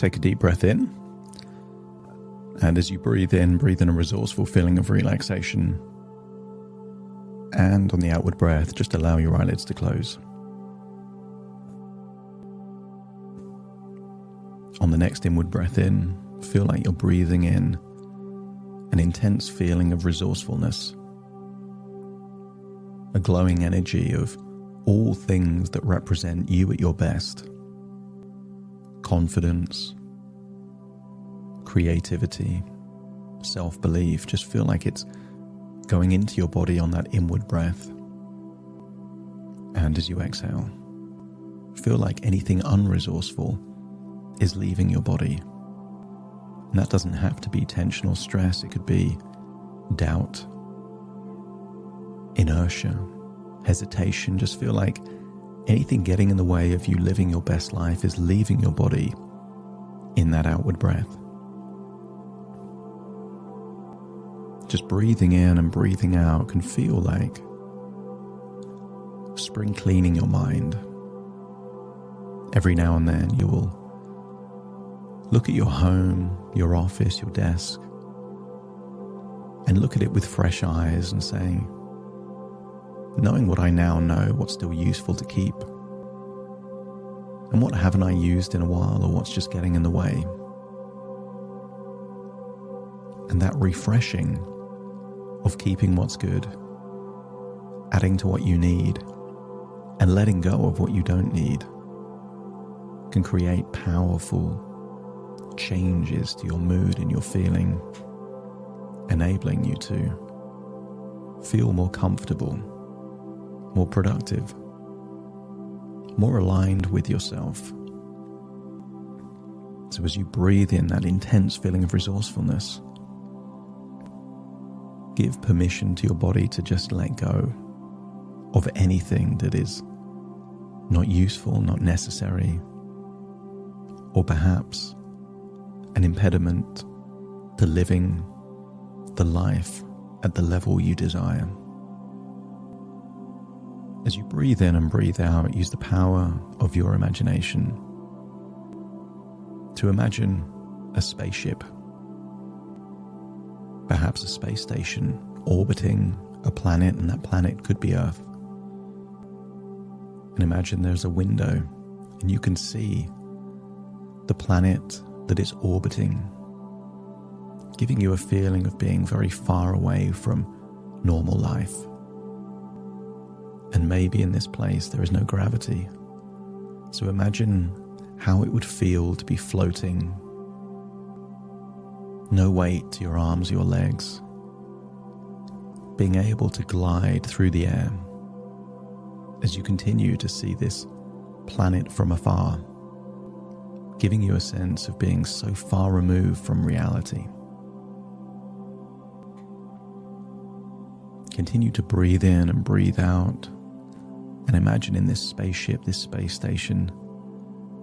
Take a deep breath in. And as you breathe in a resourceful feeling of relaxation. And on the outward breath, just allow your eyelids to close. On the next inward breath in, feel like you're breathing in an intense feeling of resourcefulness, a glowing energy of all things that represent you at your best. Confidence, creativity, self-belief. Just feel like it's going into your body on that inward breath. And as you exhale, feel like anything unresourceful is leaving your body. And that doesn't have to be tension or stress. It could be doubt, inertia, hesitation. Just feel like anything getting in the way of you living your best life is leaving your body in that outward breath. Just breathing in and breathing out can feel like spring cleaning your mind. Every now and then you will look at your home, your office, your desk, and look at it with fresh eyes and say, knowing what I now know, what's still useful to keep, and what haven't I used in a while, or what's just getting in the way. And that refreshing of keeping what's good, adding to what you need, and letting go of what you don't need can create powerful changes to your mood and your feeling, enabling you to feel more comfortable, more productive, more aligned with yourself. So as you breathe in that intense feeling of resourcefulness, give permission to your body to just let go of anything that is not useful, not necessary, or perhaps an impediment to living the life at the level you desire. As you breathe in and breathe out, use the power of your imagination to imagine a spaceship, perhaps a space station orbiting a planet, and that planet could be Earth. And imagine there's a window and you can see the planet that it's orbiting, giving you a feeling of being very far away from normal life. And maybe in this place there is no gravity. So imagine how it would feel to be floating. No weight to your arms, your legs. Being able to glide through the air as you continue to see this planet from afar, giving you a sense of being so far removed from reality. Continue to breathe in and breathe out, and imagine in this spaceship, this space station,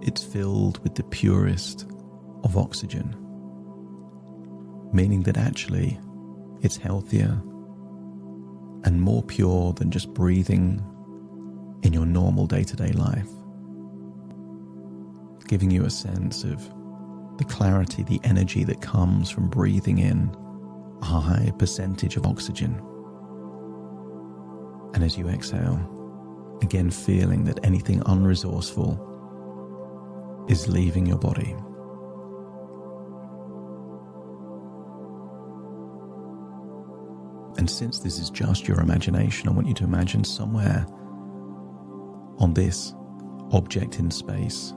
it's filled with the purest of oxygen, meaning that actually it's healthier and more pure than just breathing in your normal day-to-day life, giving you a sense of the clarity, the energy that comes from breathing in a high percentage of oxygen. And as you exhale, again feeling that anything unresourceful is leaving your body. And since this is just your imagination, I want you to imagine somewhere on this object in space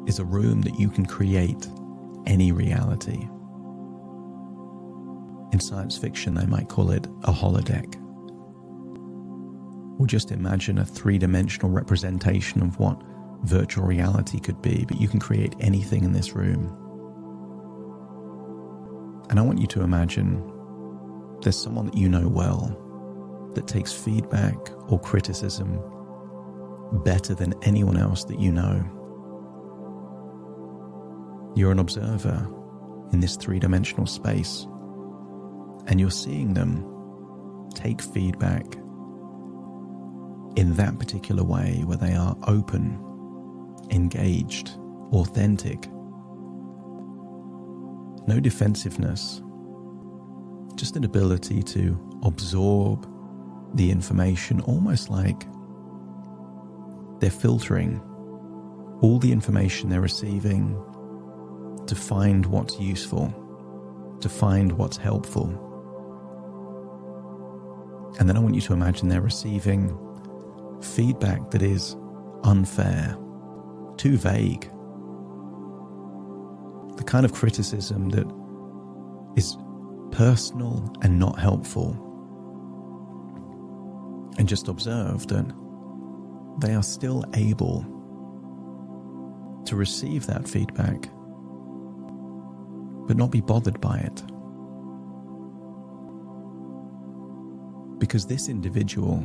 is a room that you can create any reality. In science fiction, they might call it a holodeck. Or just imagine a three-dimensional representation of what virtual reality could be, but you can create anything in this room. And I want you to imagine there's someone that you know well that takes feedback or criticism better than anyone else that you know. You're an observer in this three-dimensional space, and you're seeing them take feedback in that particular way where they are open engaged, authentic. No defensiveness, just an ability to absorb the information, almost like they're filtering all the information they're receiving to find what's useful, to find what's helpful. And then I want you to imagine they're receiving feedback that is unfair, too vague. The kind of criticism that is personal and not helpful. And just observe that they are still able to receive that feedback, but not be bothered by it. Because this individual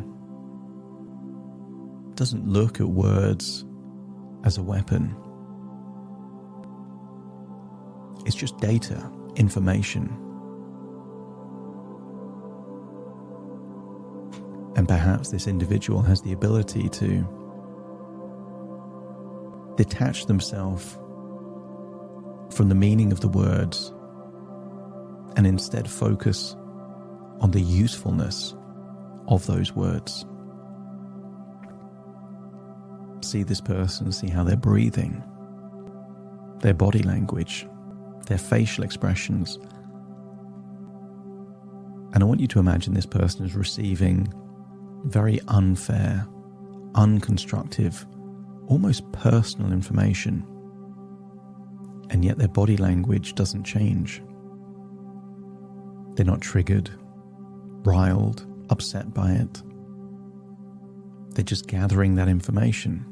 doesn't look at words as a weapon. It's just data, information. And perhaps this individual has the ability to detach themselves from the meaning of the words and instead focus on the usefulness of those words. See this person, see how they're breathing, their body language, their facial expressions. And I want you to imagine this person is receiving very unfair, unconstructive, almost personal information, and yet their body language doesn't change. They're not triggered, riled, upset by it. They're just gathering that information.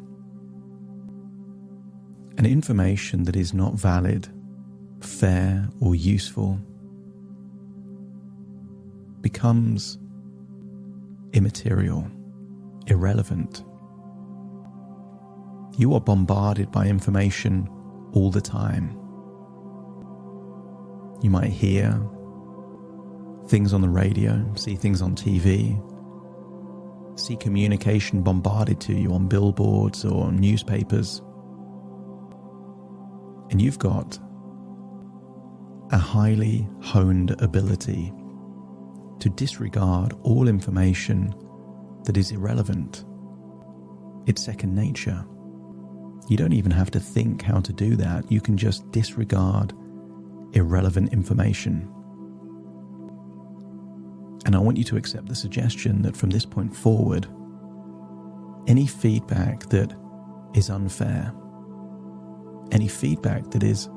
An information that is not valid, fair, or useful becomes immaterial, irrelevant. You are bombarded by information all the time. You might hear things on the radio, see things on TV, see communication bombarded to you on billboards or newspapers. And you've got a highly honed ability to disregard all information that is irrelevant. It's second nature. You don't even have to think how to do that. You can just disregard irrelevant information. And I want you to accept the suggestion that from this point forward, any feedback that is unfair, any feedback that is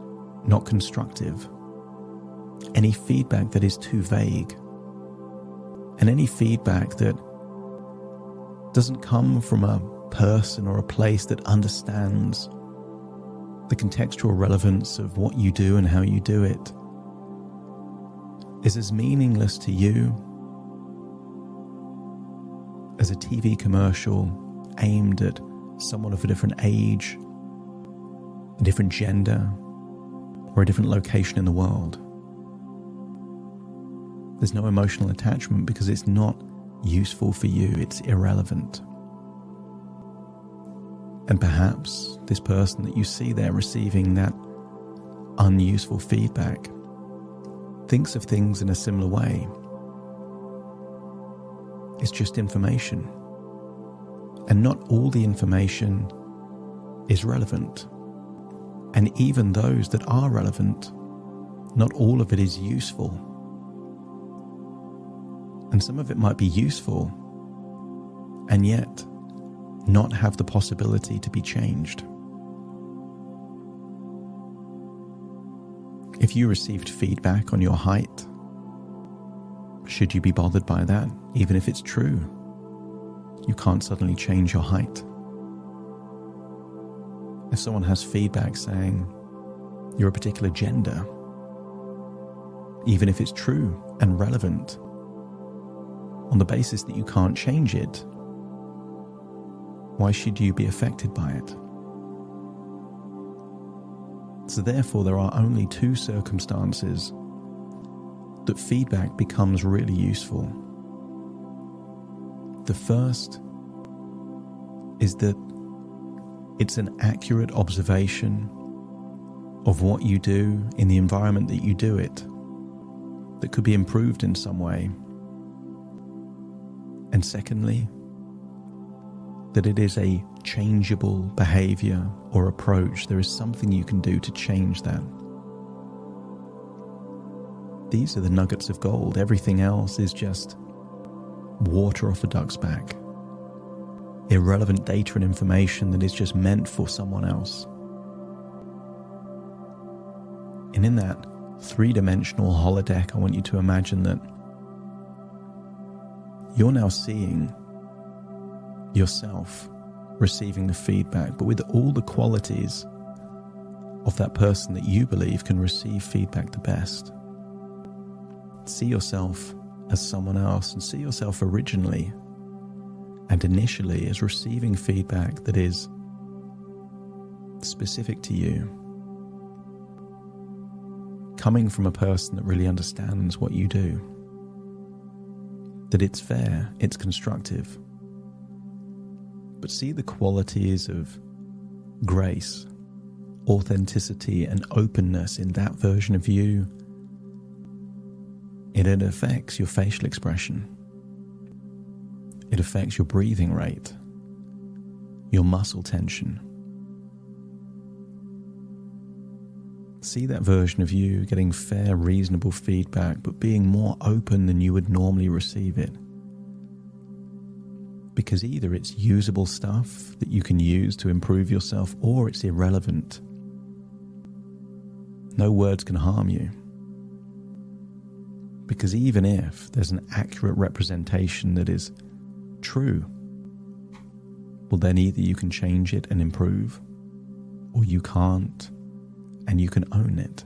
not constructive, any feedback that is too vague, and any feedback that doesn't come from a person or a place that understands the contextual relevance of what you do and how you do it is as meaningless to you as a TV commercial aimed at someone of a different age, a different gender, or a different location in the world. There's no emotional attachment because it's not useful for you, it's irrelevant. And perhaps this person that you see there receiving that unuseful feedback thinks of things in a similar way. It's just information. And not all the information is relevant. And even those that are relevant, not all of it is useful. And some of it might be useful, and yet not have the possibility to be changed. If you received feedback on your height, should you be bothered by that, even if it's true? You can't suddenly change your height. If someone has feedback saying you're a particular gender, even if it's true and relevant, on the basis that you can't change it, why should you be affected by it? So therefore, there are only two circumstances that feedback becomes really useful. The first is that It's an accurate observation of what you do in the environment that you do it that could be improved in some way. And secondly, that it is a changeable behavior or approach. There is something you can do to change that. These are the nuggets of gold. Everything else is just water off a duck's back. Irrelevant data and information that is just meant for someone else. And in that three-dimensional holodeck, I want you to imagine that you're now seeing yourself receiving the feedback, but with all the qualities of that person that you believe can receive feedback the best. See yourself as someone else, and see yourself originally and initially as receiving feedback that is specific to you, coming from a person that really understands what you do, that it's fair, it's constructive. But see the qualities of grace, authenticity, and openness in that version of you. It affects your facial expression. It affects your breathing rate, your muscle tension. See that version of you getting fair, reasonable feedback, but being more open than you would normally receive it. Because either it's usable stuff that you can use to improve yourself, or it's irrelevant. No words can harm you. Because even if there's an accurate representation that is true, well then either you can change it and improve, or you can't and you can own it.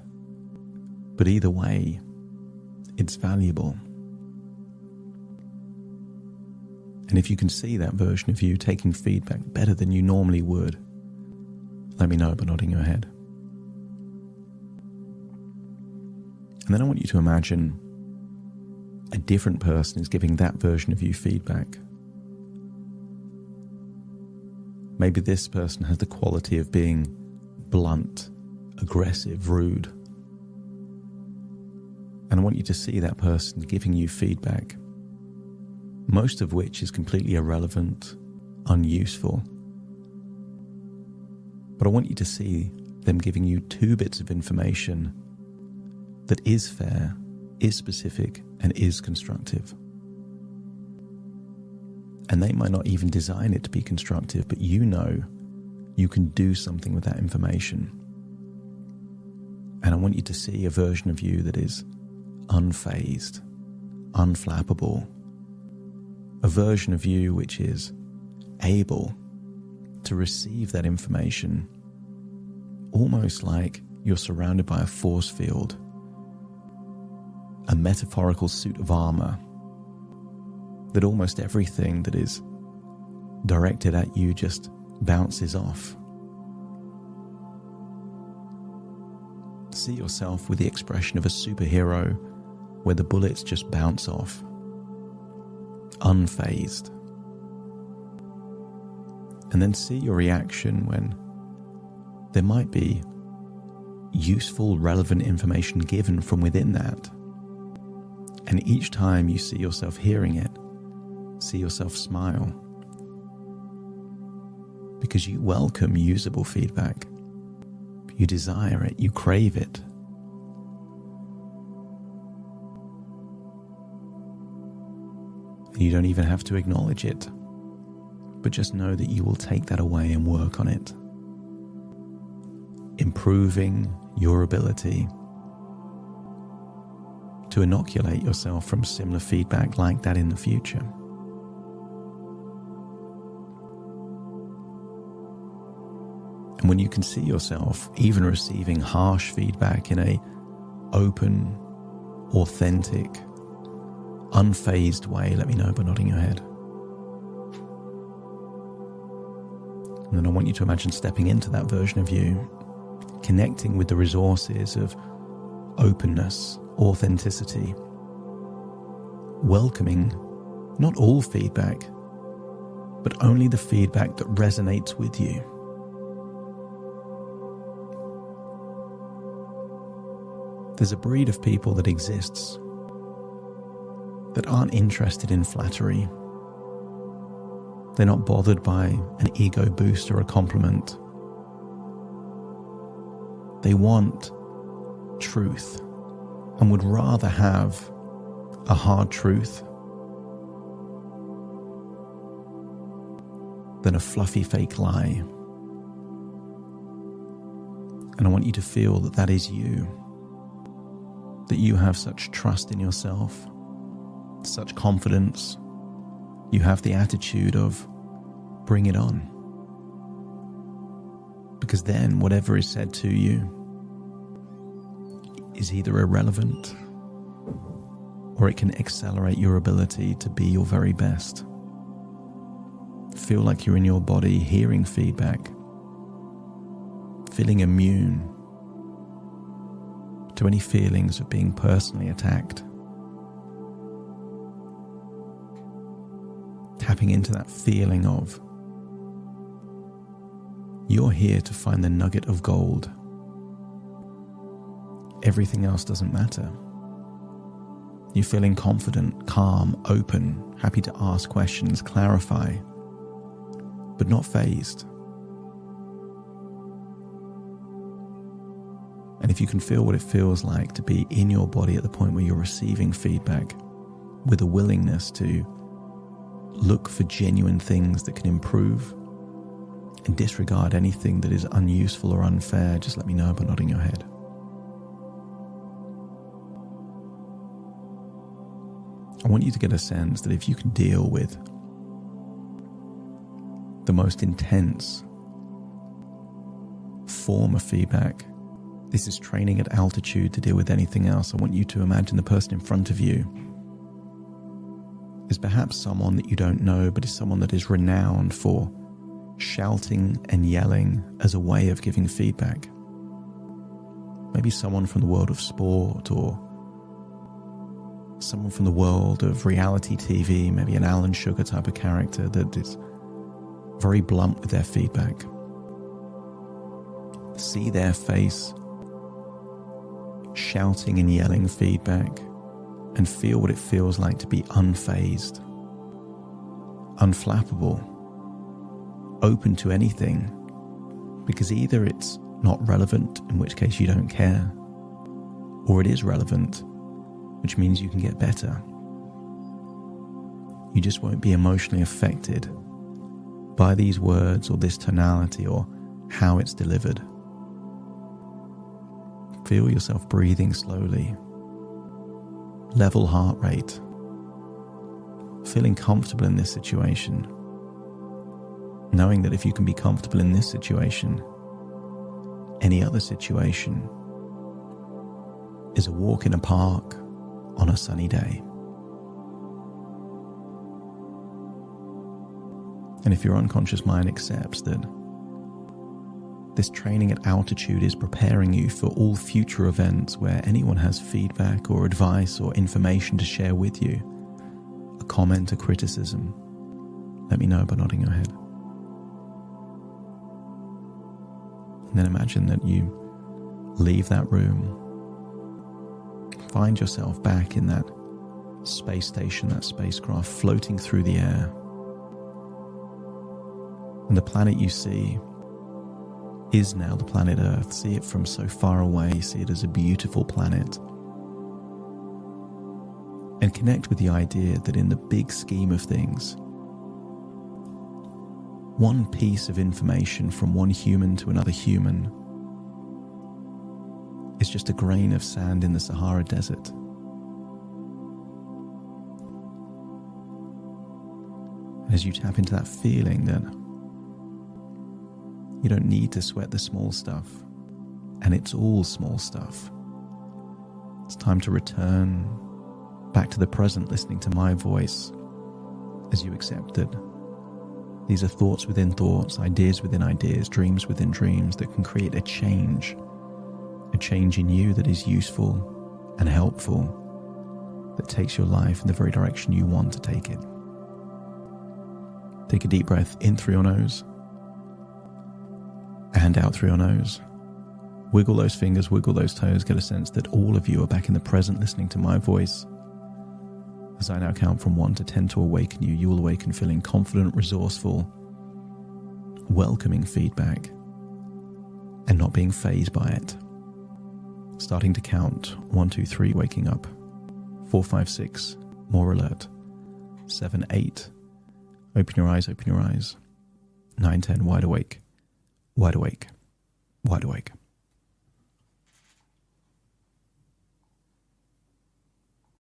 But either way, it's valuable. And if you can see that version of you taking feedback better than you normally would, let me know by nodding your head. And then I want you to imagine a different person is giving that version of you feedback. Maybe this person has the quality of being blunt, aggressive, rude. And I want you to see that person giving you feedback, most of which is completely irrelevant, unuseful. But I want you to see them giving you two bits of information that is fair, is specific, and is constructive. And they might not even design it to be constructive, but you know you can do something with that information. And I want you to see a version of you that is unfazed, unflappable. A version of you which is able to receive that information almost like you're surrounded by a force field, a metaphorical suit of armor, that almost everything that is directed at you just bounces off. See yourself with the expression of a superhero where the bullets just bounce off, unfazed. And then see your reaction when there might be useful, relevant information given from within that. And each time you see yourself hearing it, see yourself smile. Because you welcome usable feedback. You desire it, you crave it. You don't even have to acknowledge it, but just know that you will take that away and work on it, improving your ability to inoculate yourself from similar feedback like that in the future. And when you can see yourself even receiving harsh feedback in a open, authentic, unfazed way, let me know by nodding your head. And then I want you to imagine stepping into that version of you, connecting with the resources of openness, authenticity, welcoming not all feedback, but only the feedback that resonates with you. There's a breed of people that exists that aren't interested in flattery. They're not bothered by an ego boost or a compliment. They want truth and would rather have a hard truth than a fluffy fake lie. And I want you to feel that that is you, that you have such trust in yourself, such confidence. You have the attitude of bring it on. Because then whatever is said to you is either irrelevant or it can accelerate your ability to be your very best. Feel like you're in your body hearing feedback, feeling immune to any feelings of being personally attacked. Tapping into that feeling of you're here to find the nugget of gold. Everything else doesn't matter. You're feeling confident, calm, open, happy to ask questions, clarify, but not fazed. And if you can feel what it feels like to be in your body at the point where you're receiving feedback with a willingness to look for genuine things that can improve and disregard anything that is unuseful or unfair, just let me know by nodding your head. I want you to get a sense that if you can deal with the most intense form of feedback, this is training at altitude to deal with anything else. I want you to imagine the person in front of you is perhaps someone that you don't know, but is someone that is renowned for shouting and yelling as a way of giving feedback. Maybe someone from the world of sport or someone from the world of reality TV, maybe an Alan Sugar type of character that is very blunt with their feedback. See their face shouting and yelling feedback and feel what it feels like to be unfazed, unflappable, open to anything, because either it's not relevant, in which case you don't care, or it is relevant, which means you can get better. You just won't be emotionally affected by these words or this tonality or how it's delivered. Feel yourself breathing slowly, level heart rate, feeling comfortable in this situation, knowing that if you can be comfortable in this situation, any other situation is a walk in a park on a sunny day. And if your unconscious mind accepts that this training at altitude is preparing you for all future events where anyone has feedback or advice or information to share with you, a comment, a criticism, let me know by nodding your head. And then imagine that you leave that room, find yourself back in that space station, that spacecraft floating through the air. And the planet you see is now the planet Earth. See it from so far away, see it as a beautiful planet. And connect with the idea that in the big scheme of things, one piece of information from one human to another human is just a grain of sand in the Sahara Desert. And as you tap into that feeling that you don't need to sweat the small stuff, and it's all small stuff. It's time to return back to the present, listening to my voice as you accept that these are thoughts within thoughts, ideas within ideas, dreams within dreams that can create a change in you that is useful and helpful, that takes your life in the very direction you want to take it. Take a deep breath in through your nose and out through your nose. Wiggle those fingers, wiggle those toes, get a sense that all of you are back in the present listening to my voice. As I now count from 1 to 10 to awaken you, you will awaken feeling confident, resourceful, welcoming feedback, and not being fazed by it. Starting to count, 1, 2, 3, waking up. 4, 5, 6, more alert. 7, 8, open your eyes, open your eyes. 9, 10, wide awake, wide awake, wide awake.